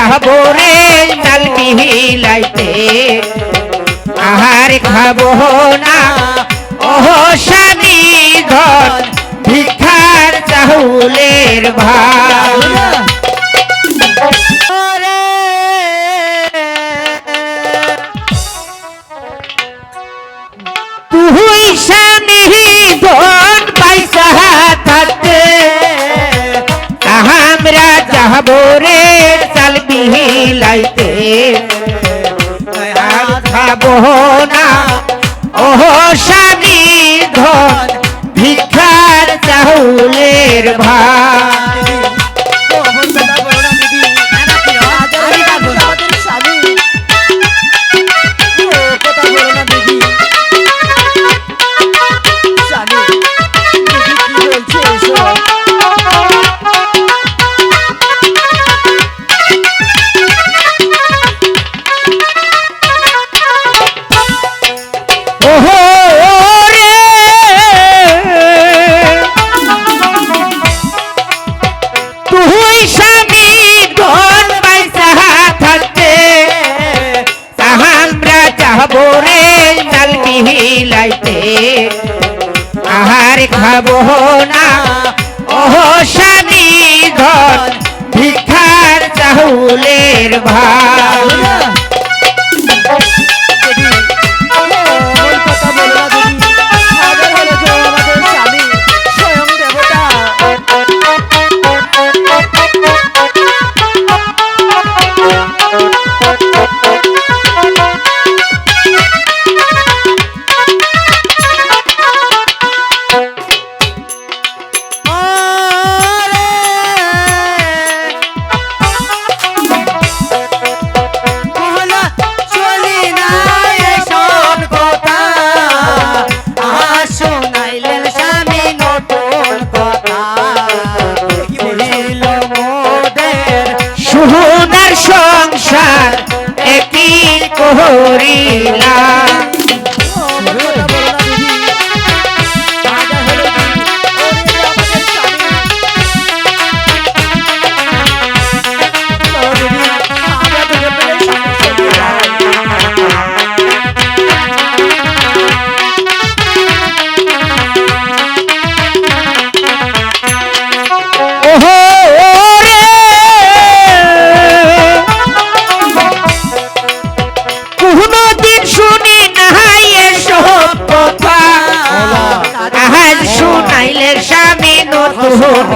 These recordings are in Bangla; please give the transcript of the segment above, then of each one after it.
যাবো রে চাল বিহিলাইতে আহার খাবো না ওহ স্বামী ধন ভিক্ষার চাউলের ভাত তুই স্বামী ধন পয়সা থাকতে আমরা যাবো রে চাল বিহিলাইতে আর খাবো না ওহ স্বামী ধন ভিক্ষার চাউলের ভাত আহার খাবো না ওহ স্বামী ধন ভিক্ষার চাউলের ভাত সোনার সংসার একই করিলা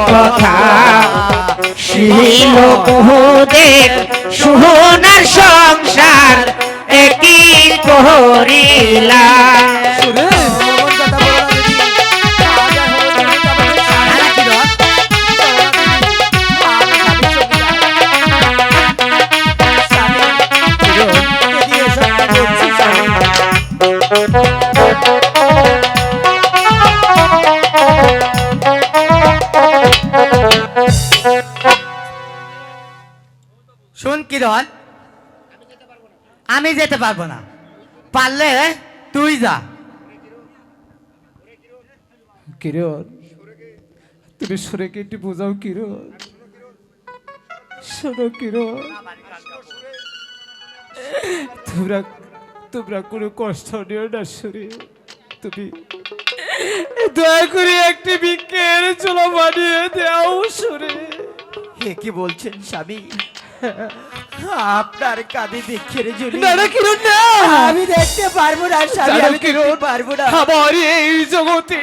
কথা শিল বহুদের সোনার সংসার একই করিলা শুন কিরণ, আমি যেতে পারবো না, পারলে তুই যা। কিরণ, তুমি সুরেকে একটু বোঝাও কিরণ। শোনো কিরণ, তোমরা কোনো কষ্ট নিও না সুরে। তুমি দয়া করে একটি ভিক্ষের চুলো বানিয়ে দাও সুরে। হে কি বলছেন স্বামী? আপনার কাঁধে ভিক্ষের ঝুলি আমি দেখতে পারবো না স্বামী, আমি দেখতে পারবো না। আমার এই জগতে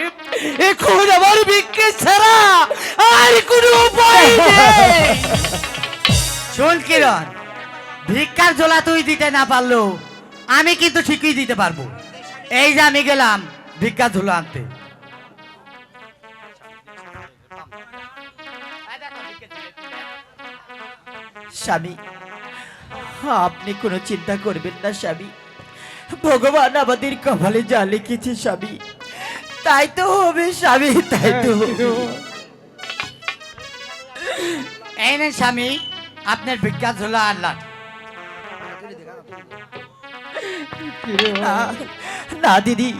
এখন আমার ভিক্ষে ছাড়া আর কোনো উপায় নেই। শোন কিরণ, ভিক্ষার ঝোলা তুই দিতে না পারলো আমি কিন্তু ঠিকই দিতে পারবো। এই যে আমি গেলাম ভিক্ষার ঝোলা আনতে। স্বামী, আপনি কোনো চিন্তা করবেন না স্বামী, ভগবান আমাদের কপালে যা লিখেছে স্বামী তাই তো হবে স্বামী, তাই তো হবে। এই নেন স্বামী আপনার ভিক্ষা ঝোলা আনলাম। না দিদি,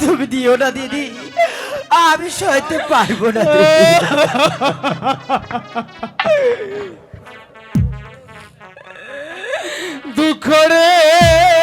তুমি দিও না দিদি, আমি সইতে পারবো না। দুঃখ রে